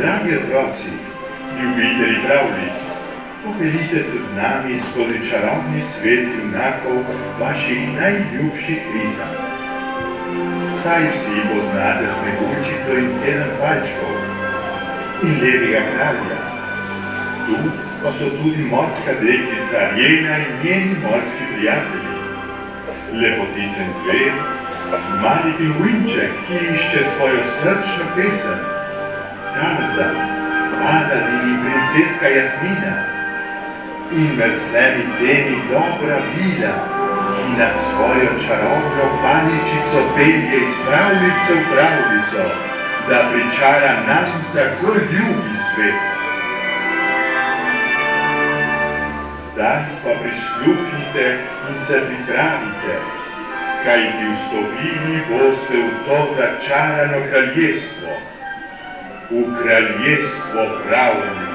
Dragi otroci, ljubitelji pravljic, popeljite se z nami skozi čarobni svet junakov vaših najljubših risank. Saj vsi poznate Sneguljčico in 7 palčkov in lepega kralja. Tu pa so tudi morska deklica Jena in njeni morski prijatelji, lepotica in zver, mali pingvinček, ki išče svojo srčno pesem, Tarzan, Aladin in princeska Jasmina in med vsemi temi dobra Vida, ki nas svojo čarobno paličico pelje iz pravljice v pravljico, da pričara nam tako ljubi svet. Zdaj pa prisluhnite in se pripravite, kajti vstopili boste v to začarano kraljestvo, v kraljestvo pravljic.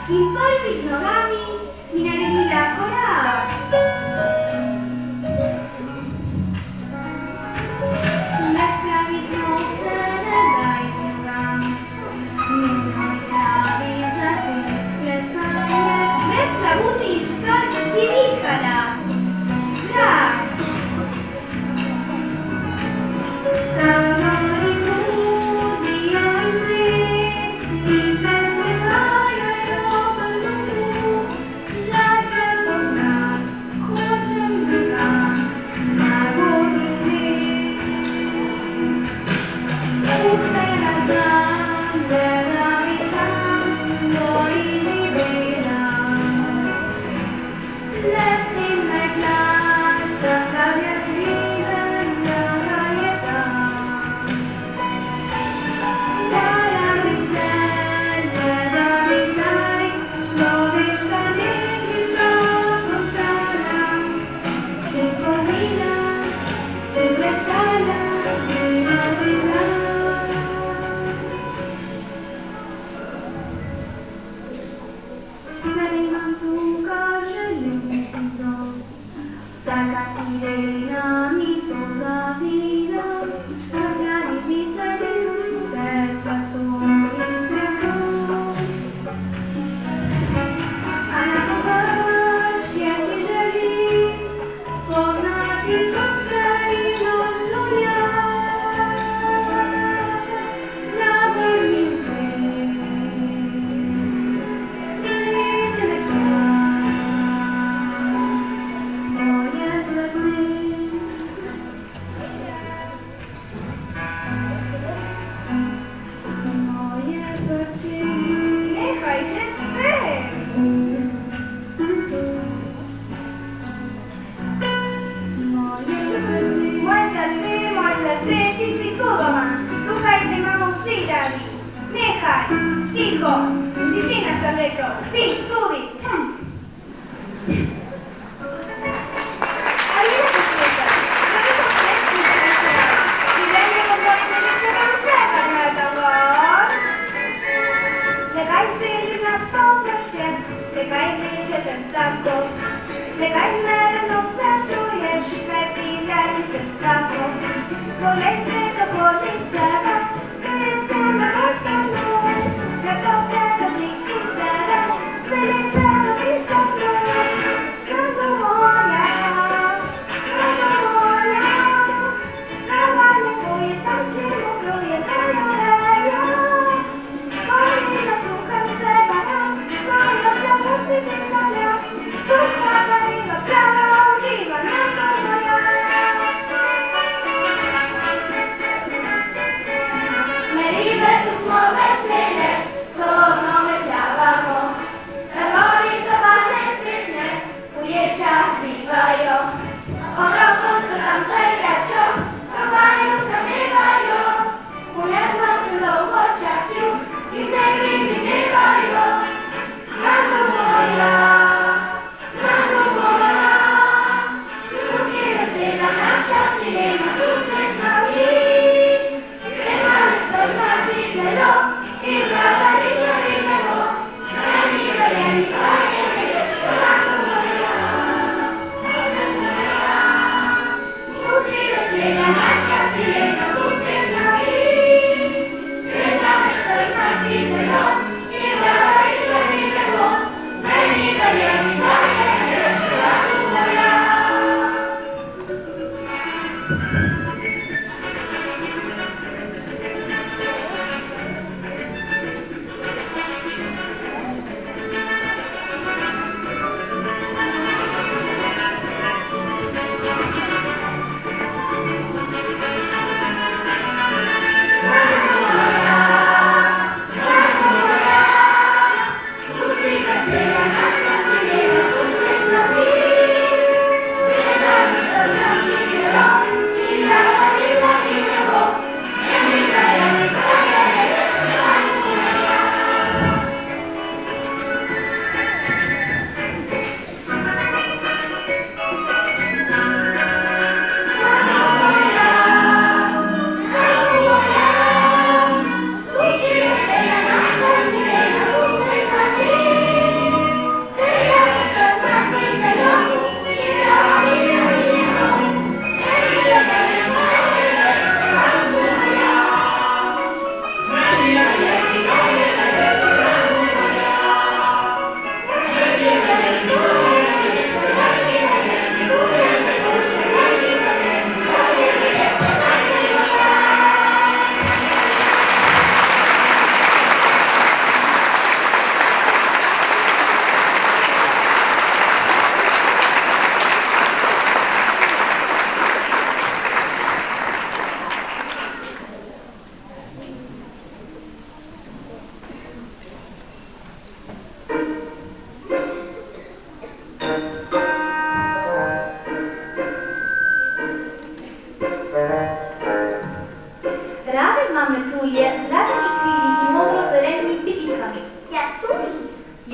i polwić nogami i narydila chora. Bezprawić noce daj nam, minno prawie za tym klesaje. Bezprawuty i sztork i wichala. Strach.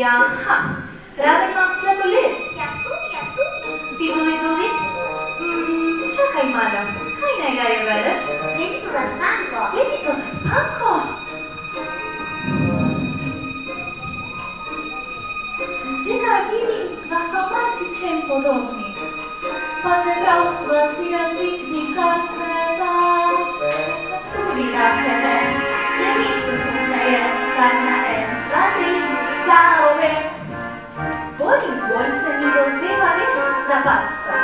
Jaha, pravilno sladoled. Ja, tudi. Tudi? Čakaj malo, kaj naj raje bereš? Vedi to razpanko. Vedi to razpanko? Čekaj, vidim, da so marsičem podobni. Pa čeprav sva si različni, kar se da. Tudi da se ne, če misli sunce kar na en, dva, tri, za obe. Bolj in bolj se mi dozdeva več zapadca.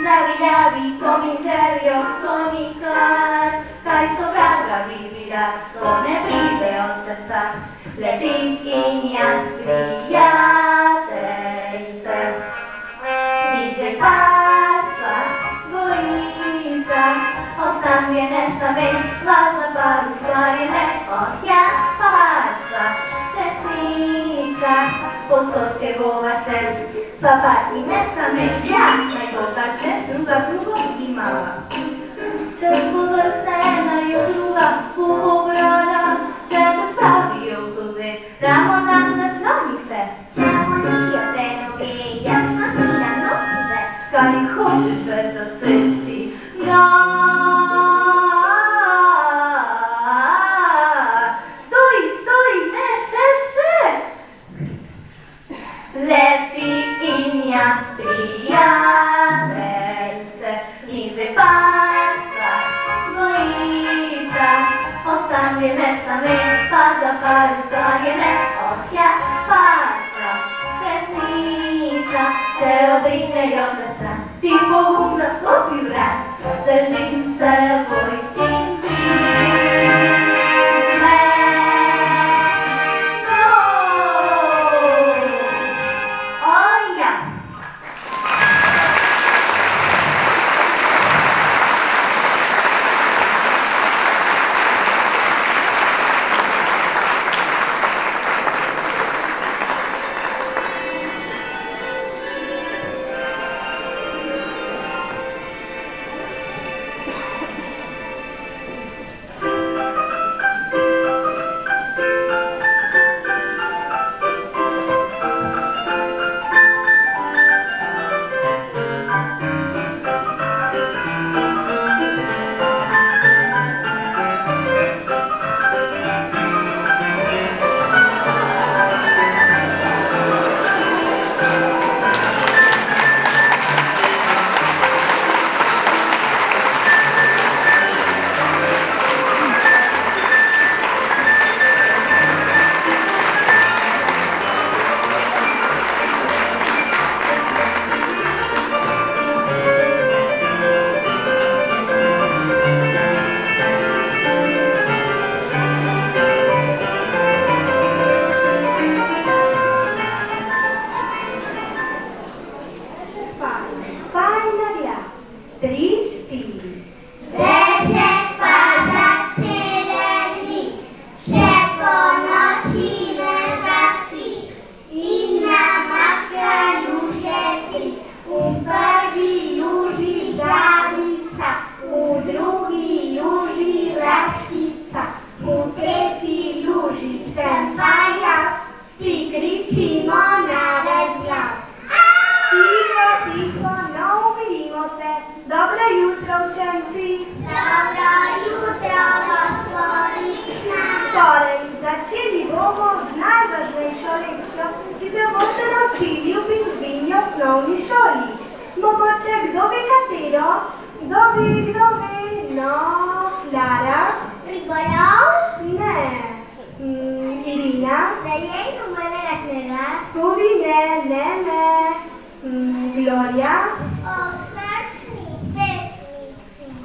Navijavi Tom in Jerryjo, to nikar, kaj so vraga vibila, to ne pride od srca. Letim in jaz prijateljice, vide parca, dvojica, osamljene same, vaza pa ustvarjene, oh ja, parca, resnica, posodke bova šel, sva pa i ne same, ja, naj boga, če druga drugo imala. Če podrste ena jo druga pobrala, če te spravijo v soze, ramo nam nasloni se. Če unijo te noge, jaz smo si na nosice. Kaj hočeš več zasvesti? Ja. Stoj, ne, še. Leti in jaz prijateljice, mi dve parca, dvojica, osamljene same, pa za par ustvarjene, oh ja, parca, resnica, če odrinejo te stran, ti pogumno stopi vrat, držim s teboj in ti.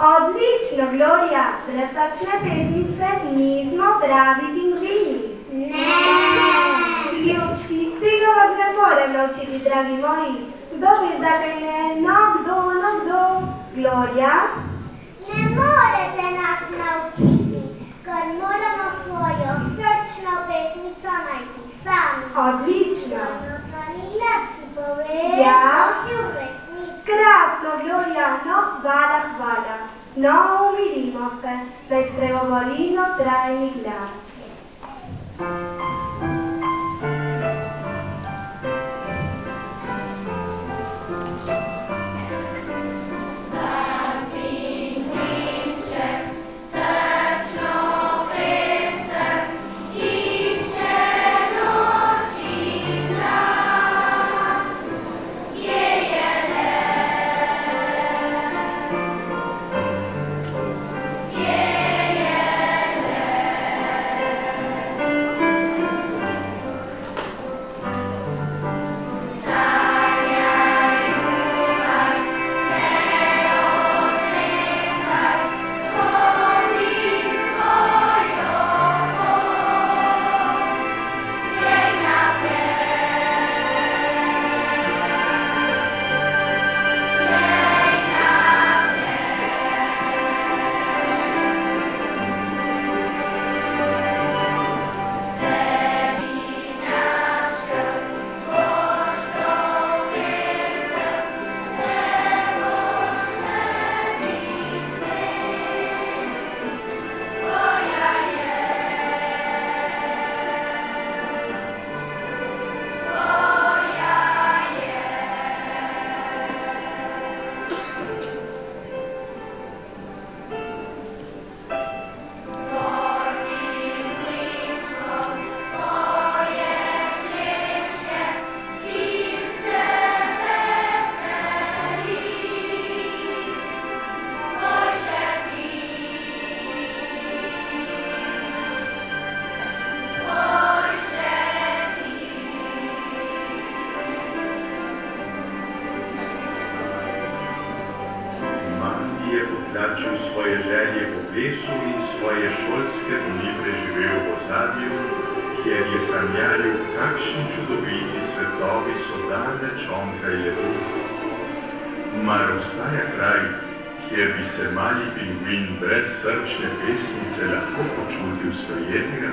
Odlično, Gloria, brezplačne pesmice nismo pravi pingvini. Ne. Ljubčki, tega vas ne morem naučiti, dragi moji. Kdo bi zdaj ne? No, kdo? Gloria? Ne morete nas naučiti, ker moramo svojo srčno pesmico najti sami. Odlično. Notranji glas ti pove, Ja. si v resnici. Krasno, Gloria, no, hvala. No, umirimo se, da spregovori notrajni glas. začel svoje želje po plesu in svoje šolske dni preživel v ozadju, kjer je sanjaril, kakšni čudoviti svetovi so daleč onkraj ledu. Mar obstaja kraj, kjer bi se mali pingvin brez srčne pesnice lahko počutil sprejetega?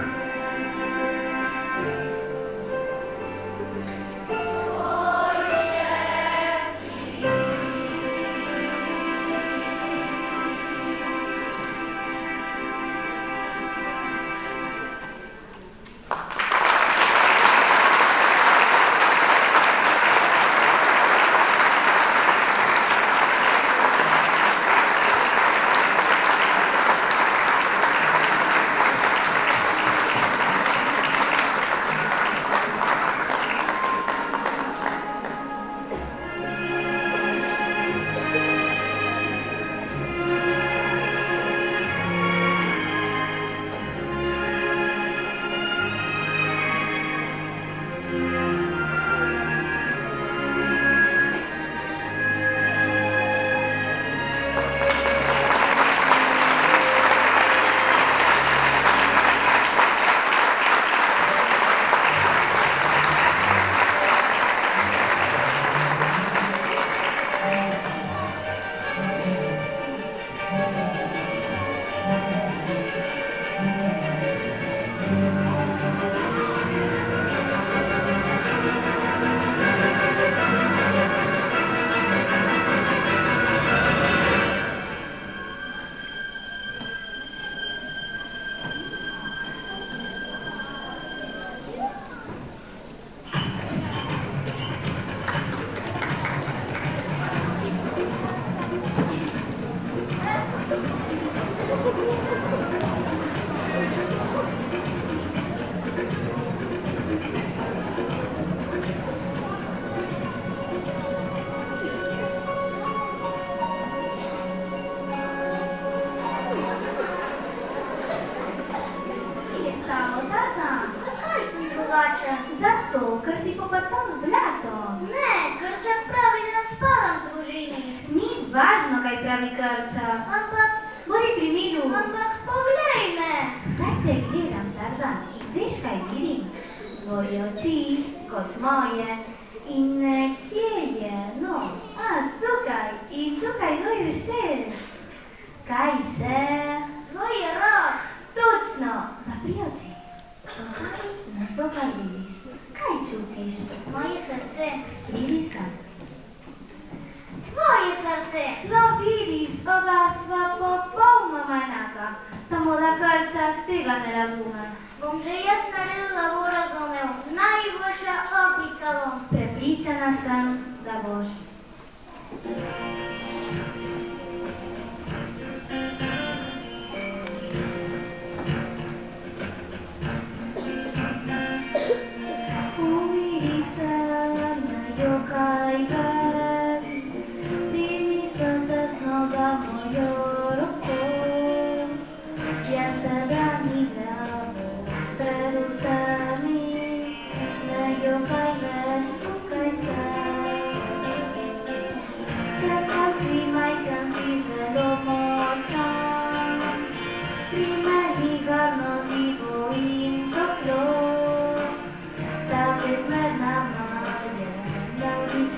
Zato, ker si popacal z blatom. Ne, Krčak pravi, da nas spadam v družini. Ni važno, kaj pravi Krčak. Ampak, Bodi pri miru. poglej me. Zdaj te gledam, Tarzan, in veš, kaj vidim? Tvoje oči, kot moje. In kje je nos? Tukaj. In tukaj tvoj ušes. Kaj še? Tvoj rok. Točno. Zapri oči. Na to kaj vidiš? Kaj čutiš? Moje srce. Vidi sem. Tvoje srce. No vidiš, oba sva popolnoma enaka. Samo da Krčak tega ne razume. Bom že jaz naredil, da bo razumel. Najboljša opica bom. Prepričana sem, da boš. Umiri se, ne jokaj več, primi se tesno za mojo roko. Jaz te branim pred vsemi, ne jokaj več, tukaj se. Čakaj si majhen, si zelo močan, pri meni varno živo in toplo. Ta vez med nama je najbližja.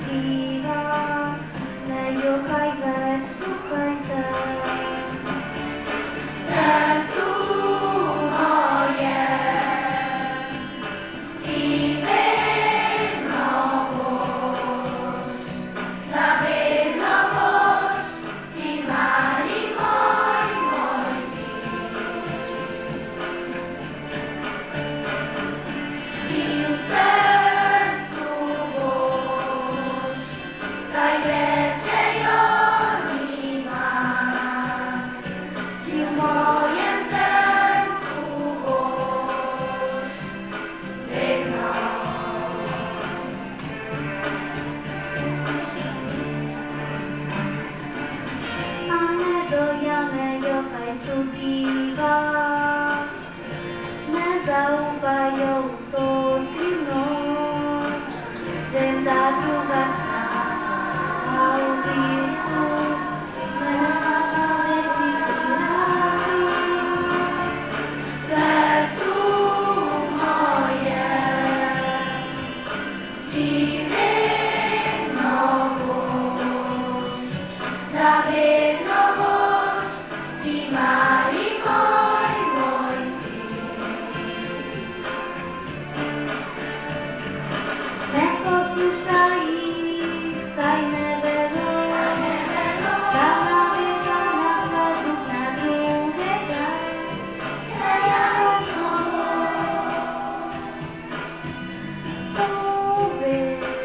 Neposlušají, staj nevedou, sama vězana svadbu na druhé dá. To vy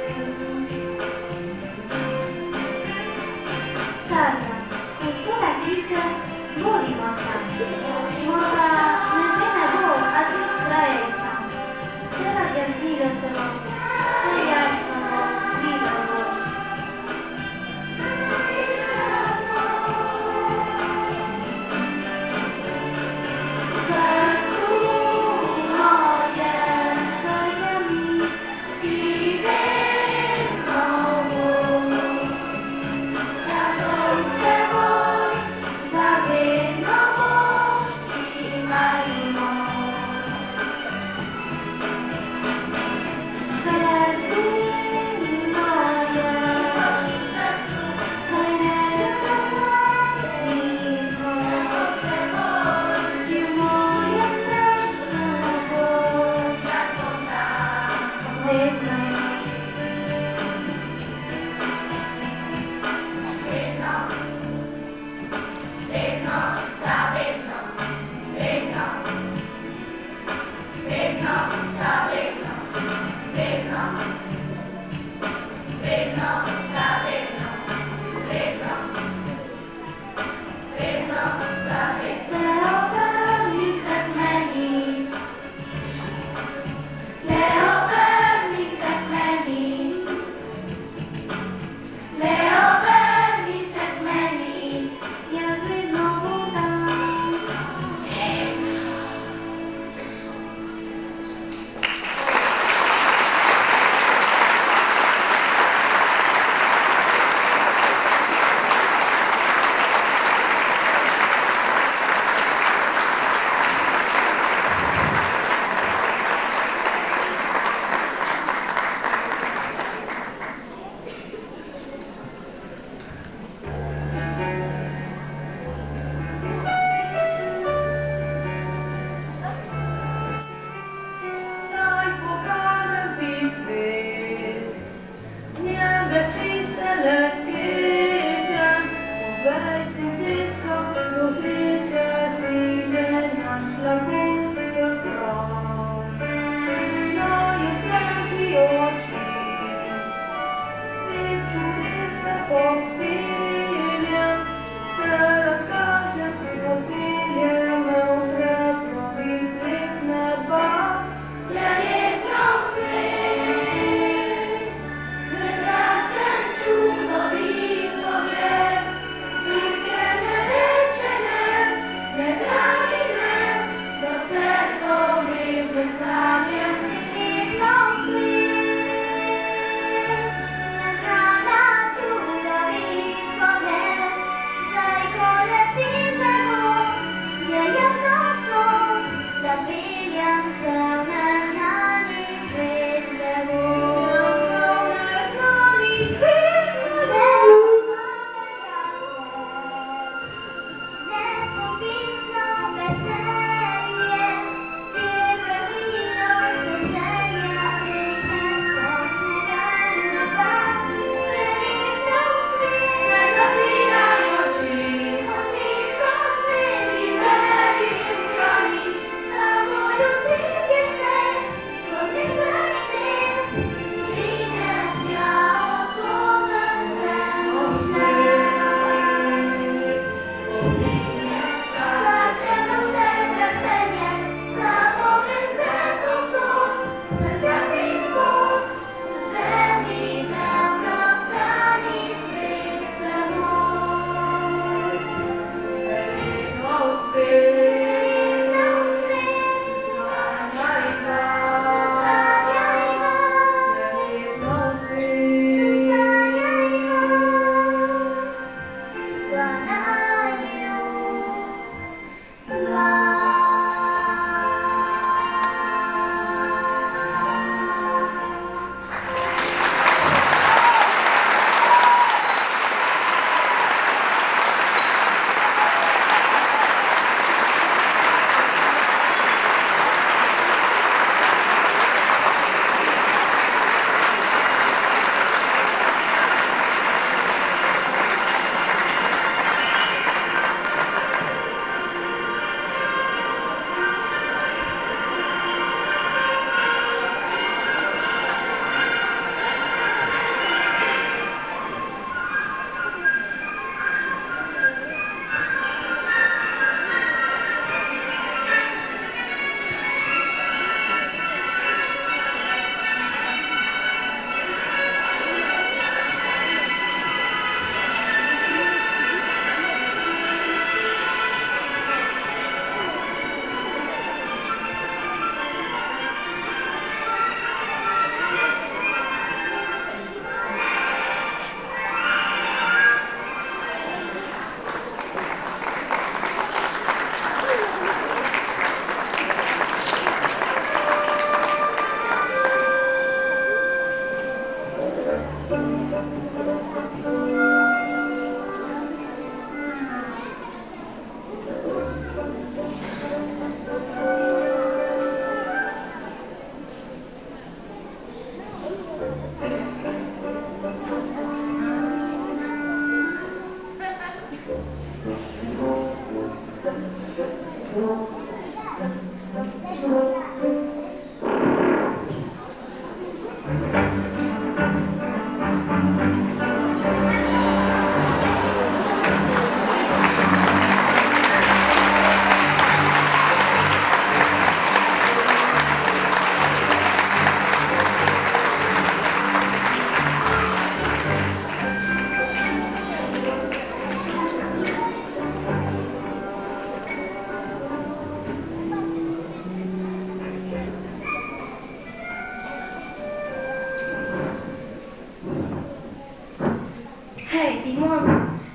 Hej, Timon,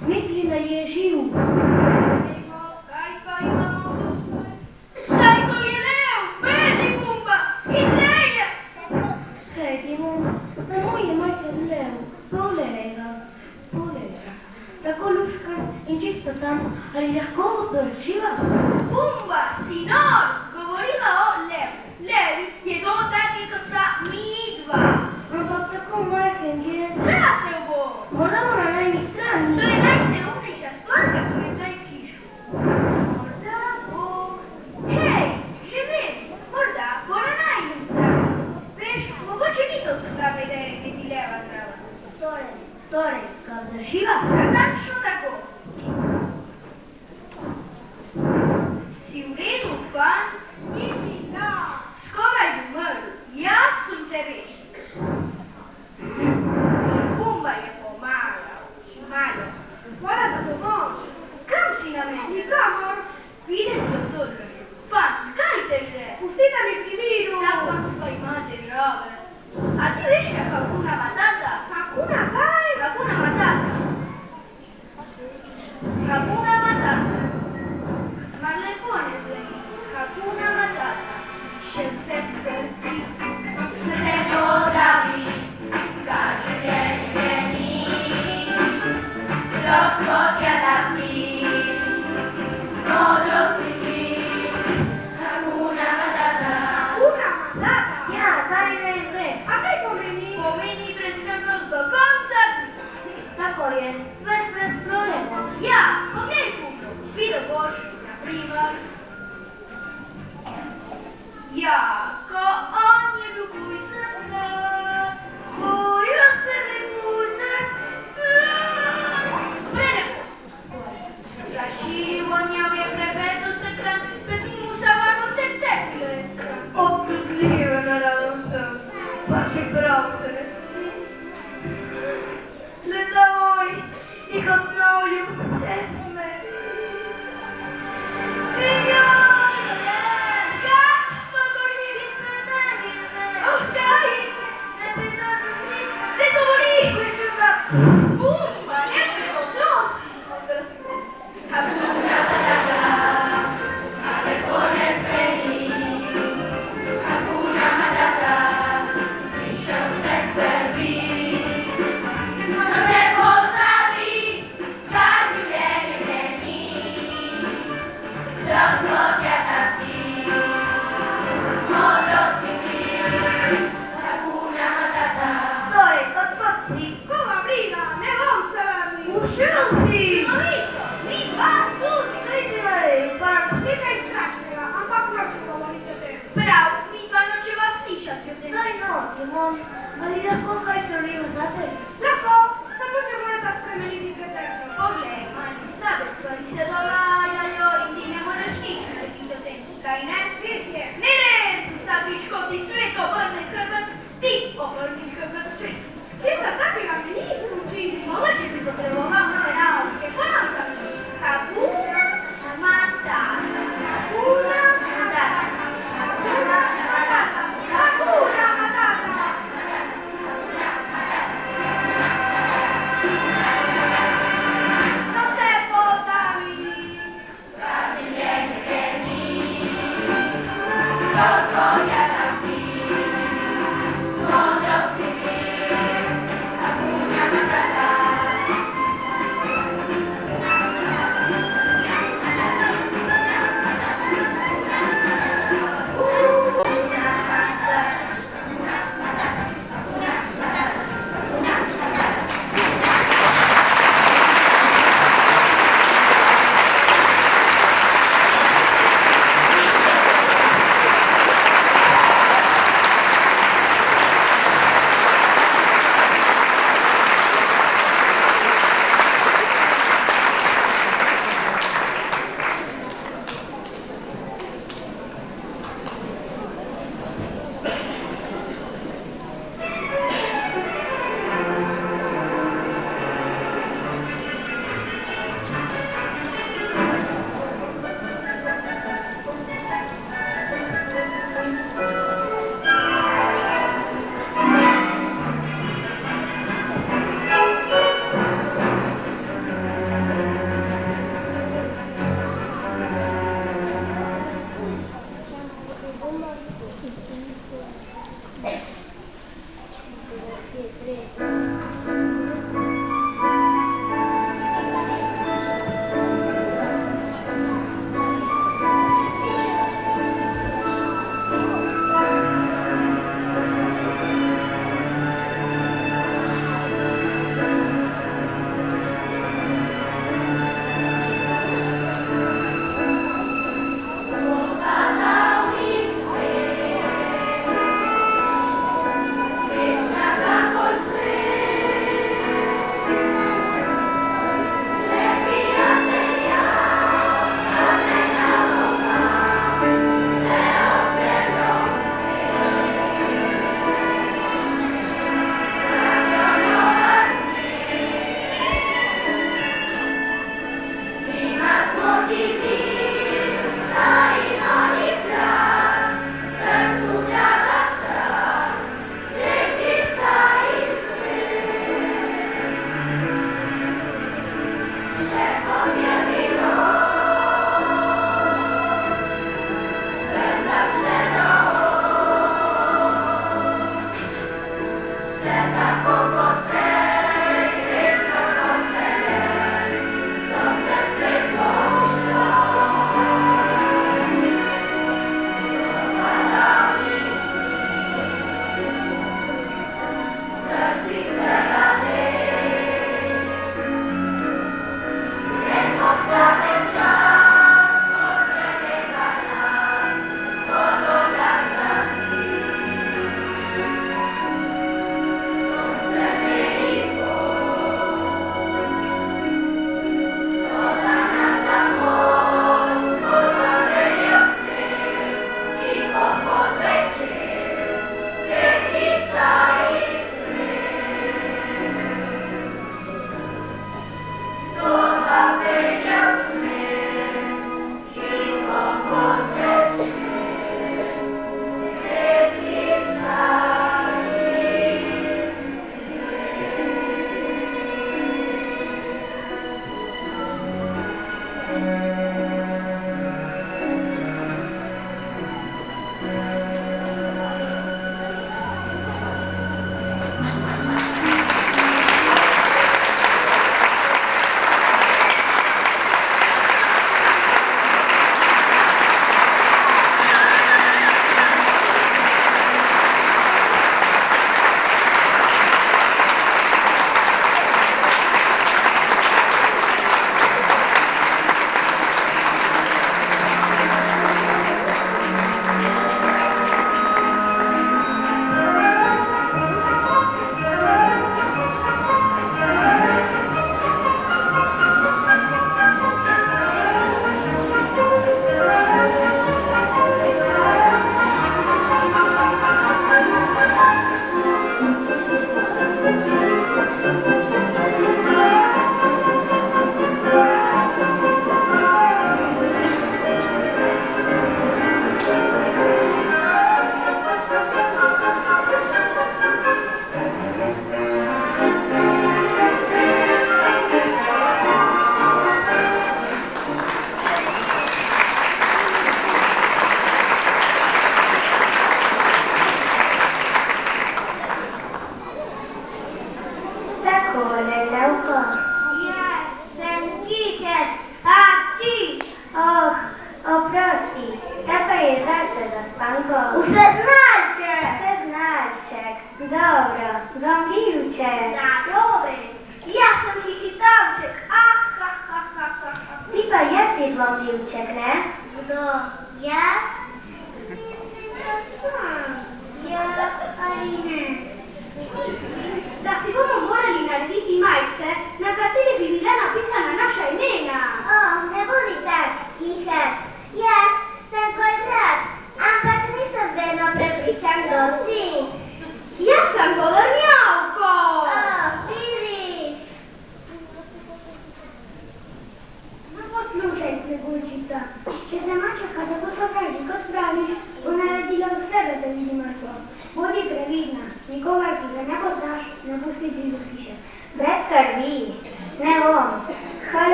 mislim, da je živ. Sajko je lev, beži, Pumba, hitreje! Hej, Timon, samo je majhen lev. Poglej ga. Tako luškan in čisto tam, ali lahko drživa? Pumba, sinor, govorimo o lev. Lev je to taki kot sva mi dva. Ampak tako majhen je. Zrasel bo. Morda bo na najni strani. To je najneumnejša stvar, kar sem jo kdaj slišal. Morda bo... Hej, že vem, morda bo na najni strani. Veš, mogoče ni to slaba ideja, da ti leva zdrava. Torej, ga drživa? Natančno tako. Si v redu, fan? Nisi, no. Skoraj umrl. Jaz sem te rešil. Pumba je pomagal. Malo. Hvala za pomoč. Kam si namenil? Nikamor. Videti od tega. Fan, kaj te že? Pusti da mi pri miru. Ta fantva ima težave. A ti veš kaj Hakuna Matata? Hakuna kaj? Hakuna Matata. Hakuna Matata. Mar lepo ne zveni. Hakuna Matata. Še vse skrbi. Ne pozabi, kar življenje ni. Rozkotja da ti. Modrosti ti. Hakuna Matata. Hakuna Matata? Ja, zdaj ne gre. A kaj pomeni? Pomeni brezskrbnost do konca dni. Tako je, svet brez problema. Ja, poglej, Pumbo, videl boš, na primer. Ja, ko on je bil pujsen, boril se ne pujsen, prelepo. Razširil vonjav je prevedo se kran, pred njim usavano se tekle stran. Občutljivo naravno sem, pa čeprav se ne le za moj, ih obnovljim tečme. In joj, kakšno gori, oh, kaj? Ne govori, hočem da Pumba, ne se otroci. Hakuna Matata, a lepo ne zveni. Hakuna Matata, zbriše vse skrbi. Ne pozabi, kar življenje meni. Razlogja da ti, modrosti ti. Hakuna Matata. Torej, odkot si? Koga briga, ne bom se vrnil. Ušel si. Sinovito, mi dva tudi. Saj ti naredim, pa nekaj strašnega, ampak noče govoriti o tem. Prav, mi dva nočeva slišati o tem. Daj no, Timon, ali lahko kaj storimo za te? Lahko, samo če morata spremeniti preteklost. Poglej, manj slabe stvari se dogajajo in ti ne moreš nič narediti o tem. Kaj ne? Res je. Ne res, vsakič, ko ti svet obrne hrbet, ti obrni hrbet svetu. Česa takega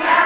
Ja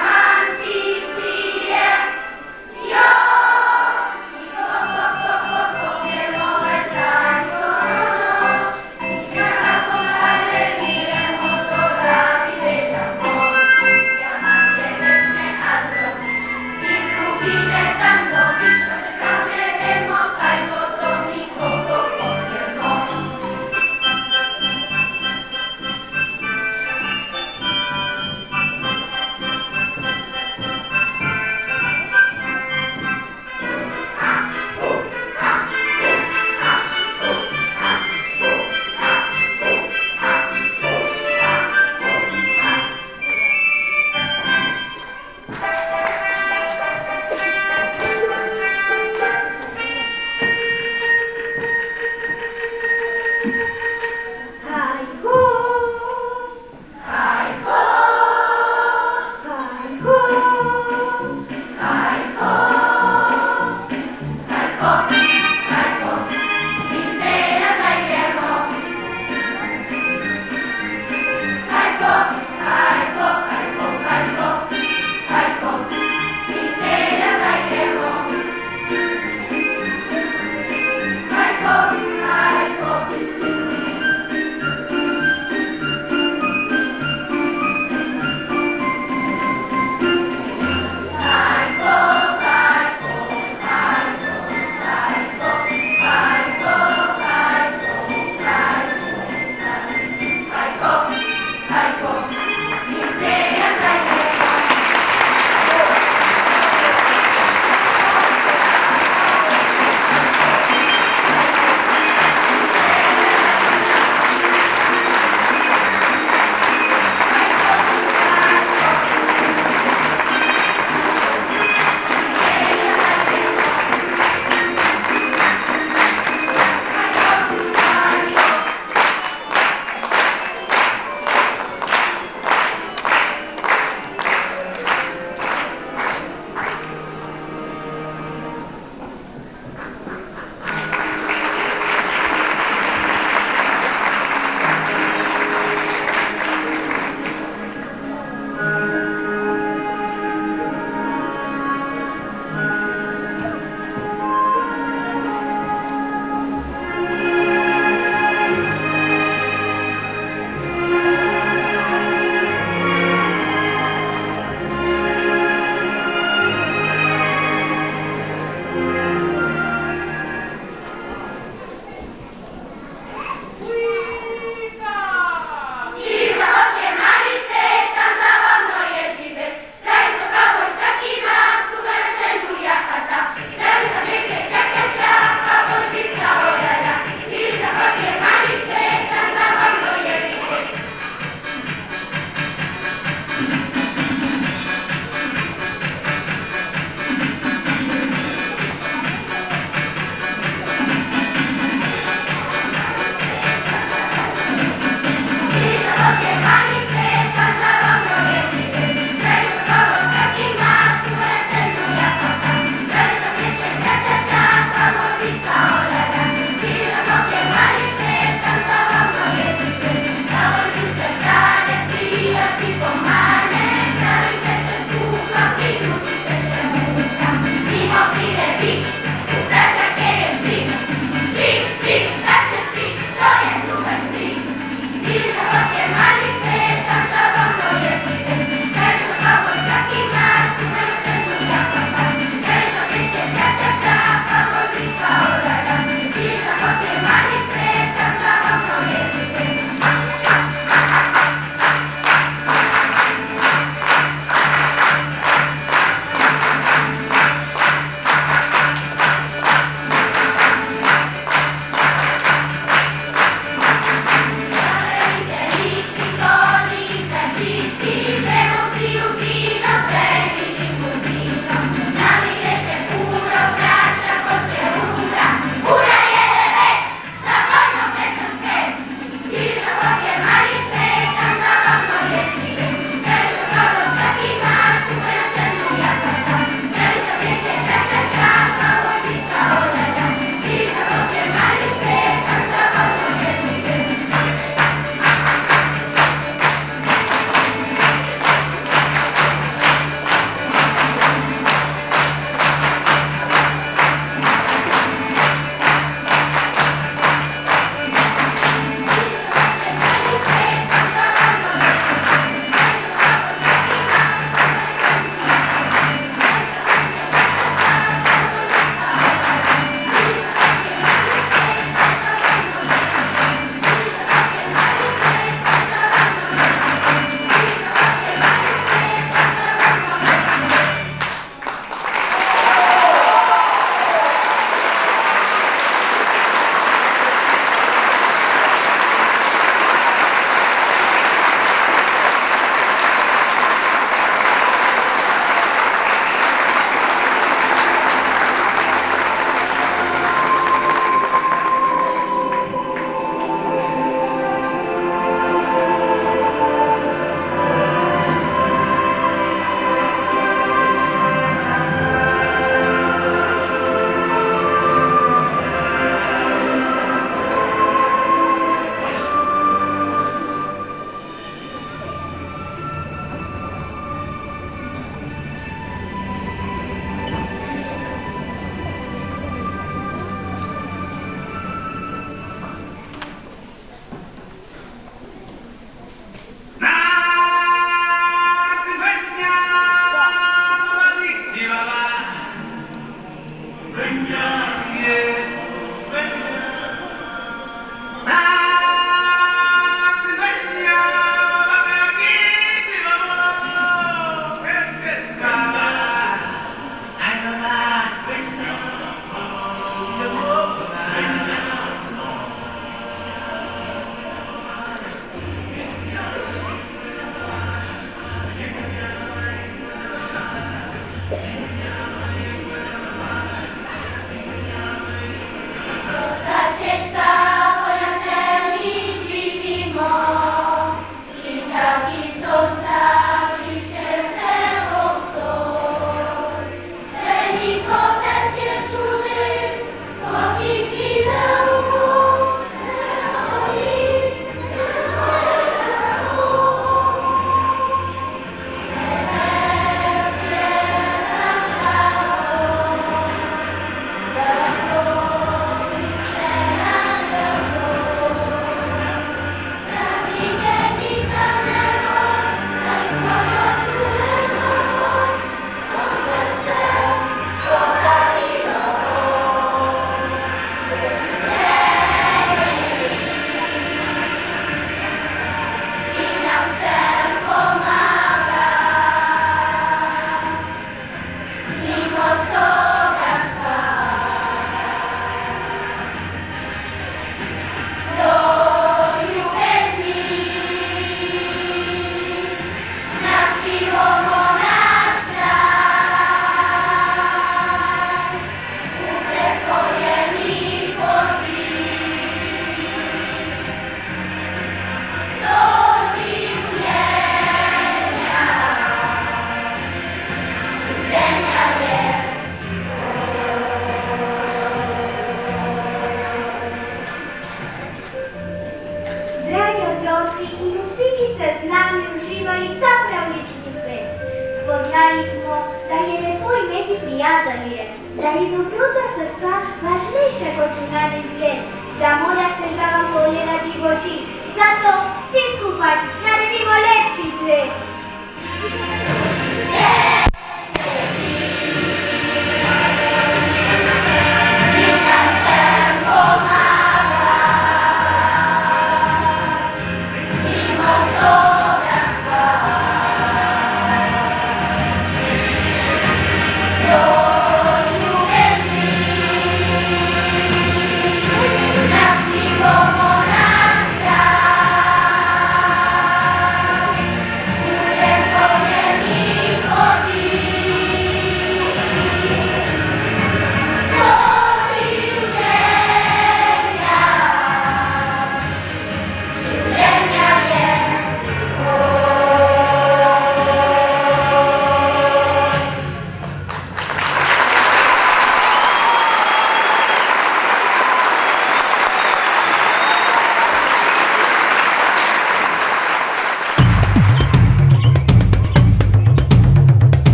Iată-i-e. Dar i dobruta srca ważniejszego czynania z len. Da mora steżała cholera dziwoci. Za to всі скупать, наредимо lepší svet.